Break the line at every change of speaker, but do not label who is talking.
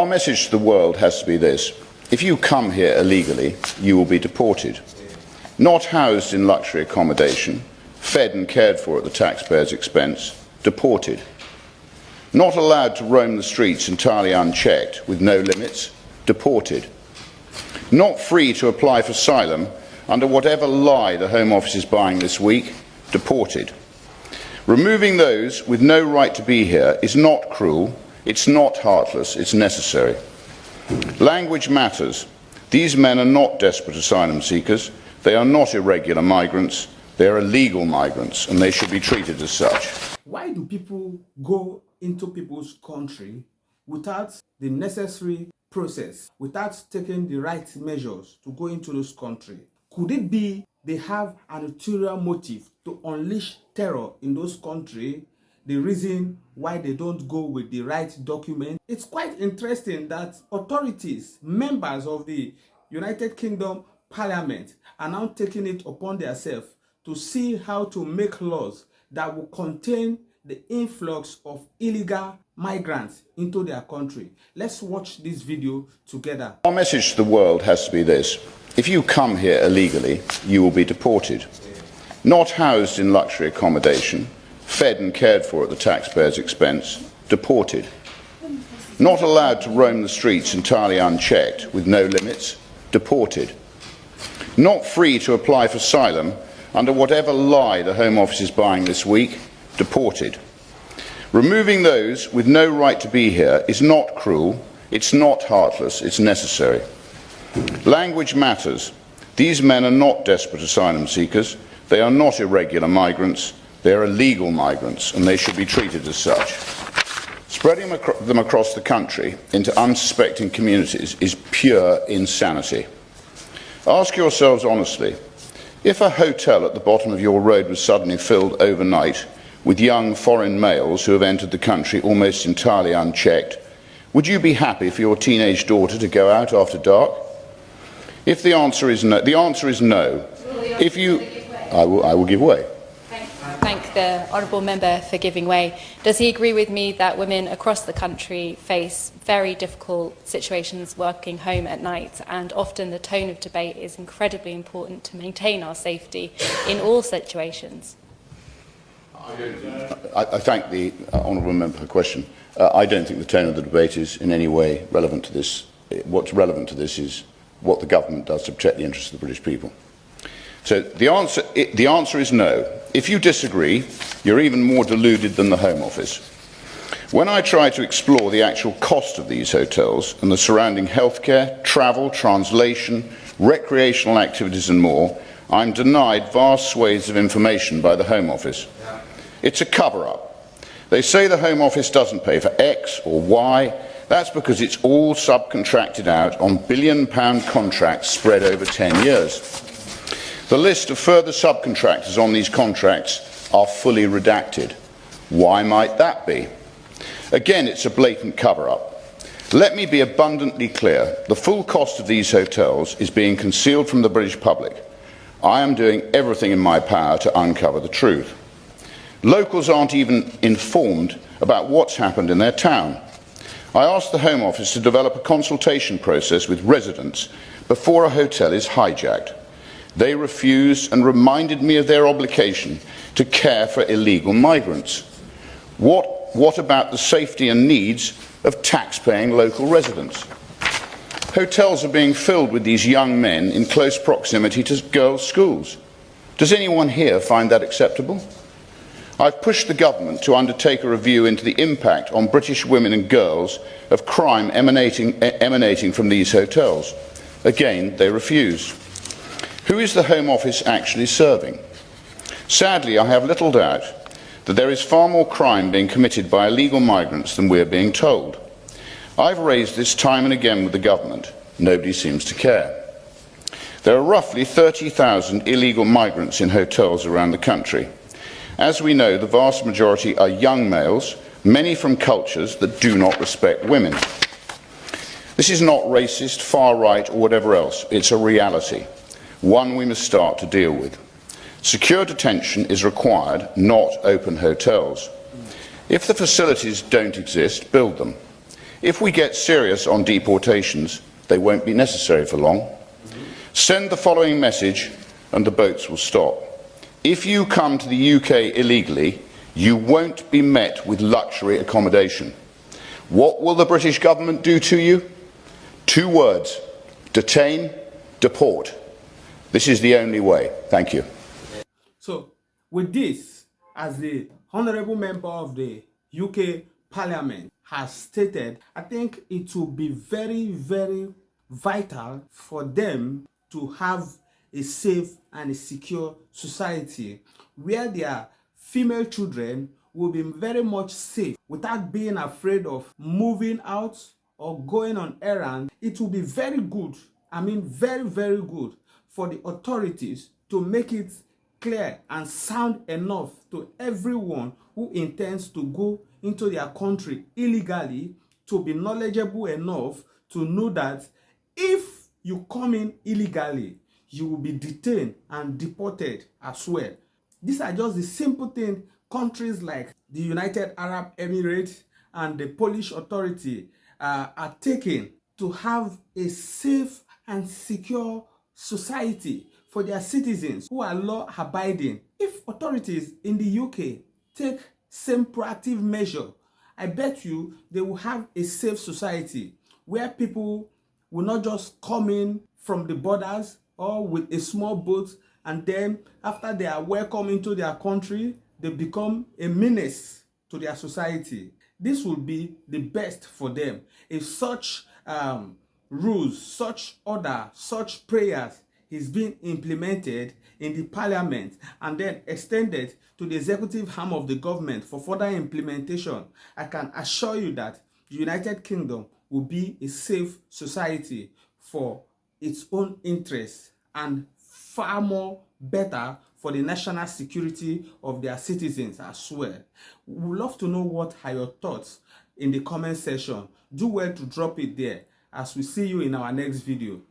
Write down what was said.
Our message to the world has to be this: if you come here illegally, you will be deported. Not housed in luxury accommodation, fed and cared for at the taxpayer's expense, deported. Not allowed to roam the streets entirely unchecked, with no limits, deported. Not free to apply for asylum under whatever lie the Home Office is buying this week, deported. Removing those with no right to be here is not cruel, it's not heartless, it's necessary. Language matters. These men are not desperate asylum seekers, they are not irregular migrants, they are illegal migrants, and they should be treated as such.
Why do people go into people's country without the necessary process, without taking the right measures to go into those countries? Could it be they have an ulterior motive to unleash terror in those countries? The reason why they don't go with the right document? It's quite interesting that authorities, members of the United Kingdom Parliament, are now taking it upon themselves to see how to make laws that will contain the influx of illegal migrants into their country. Let's watch this video together.
Our message to the world has to be this: if you come here illegally, you will be deported. Not housed in luxury accommodation, fed and cared for at the taxpayer's expense, deported. Not allowed to roam the streets entirely unchecked, with no limits, deported. Not free to apply for asylum under whatever lie the Home Office is buying this week, deported. Removing those with no right to be here is not cruel, it's not heartless, it's necessary. Language matters. These men are not desperate asylum seekers, they are not irregular migrants, they are illegal migrants, and they should be treated as such. Spreading them across the country into unsuspecting communities is pure insanity. Ask yourselves honestly, if a hotel at the bottom of your road was suddenly filled overnight with young foreign males who have entered the country almost entirely unchecked, would you be happy for your teenage daughter to go out after dark? If the answer is no, the answer is no. If you, I will give way.
Thank the honourable member for giving way. Does he agree with me that women across the country face very difficult situations working home at night, and often the tone of debate is incredibly important to maintain our safety in all situations?
I thank the honourable member for the question. I don't think the tone of the debate is in any way relevant to this. What's relevant to this is what the government does to protect the interests of the British people. So the answer is no. If you disagree, you're even more deluded than the Home Office. When I try to explore the actual cost of these hotels and the surrounding healthcare, travel, translation, recreational activities and more, I'm denied vast swathes of information by the Home Office. It's a cover-up. They say the Home Office doesn't pay for X or Y. That's because it's all subcontracted out on billion-pound contracts spread over 10 years. The list of further subcontractors on these contracts are fully redacted. Why might that be? Again, it's a blatant cover-up. Let me be abundantly clear. The full cost of these hotels is being concealed from the British public. I am doing everything in my power to uncover the truth. Locals aren't even informed about what's happened in their town. I asked the Home Office to develop a consultation process with residents before a hotel is hijacked. They refused and reminded me of their obligation to care for illegal migrants. What about the safety and needs of tax-paying local residents? Hotels are being filled with these young men in close proximity to girls' schools. Does anyone here find that acceptable? I've pushed the government to undertake a review into the impact on British women and girls of crime emanating from these hotels. Again, they refuse. Who is the Home Office actually serving? Sadly, I have little doubt that there is far more crime being committed by illegal migrants than we are being told. I've raised this time and again with the government. Nobody seems to care. There are roughly 30,000 illegal migrants in hotels around the country. As we know, the vast majority are young males, many from cultures that do not respect women. This is not racist, far right, or whatever else. It's a reality, one we must start to deal with. Secure detention is required, not open hotels. If the facilities don't exist, build them. If we get serious on deportations, they won't be necessary for long. Send the following message and the boats will stop. If you come to the UK illegally, you won't be met with luxury accommodation. What will the British government do to you? 2 words: detain, deport. This is the only way. Thank you.
So, with this, as the Honourable Member of the UK Parliament has stated, I think it will be very, very vital for them to have a safe and a secure society where their female children will be very much safe without being afraid of moving out or going on errands. It will be very good, I mean very, very good for the authorities to make it clear and sound enough to everyone who intends to go into their country illegally, to be knowledgeable enough to know that if you come in illegally, you will be detained and deported as well. These are just the simple things countries like the United Arab Emirates and the Polish authority are taking to have a safe and secure society for their citizens who are law-abiding. If authorities in the UK take same proactive measure, I bet you they will have a safe society where people will not just come in from the borders or with a small boat, and then after they are welcome into their country, they become a menace to their society. This will be the best for them. If such rules, such order, such prayers is being implemented in the parliament and then extended to the executive arm of the government for further implementation, I can assure you that the United Kingdom will be a safe society for its own interests and far more better for the national security of their citizens as well. We would love to know what are your thoughts in the comment section. Do well to drop it there as we see you in our next video.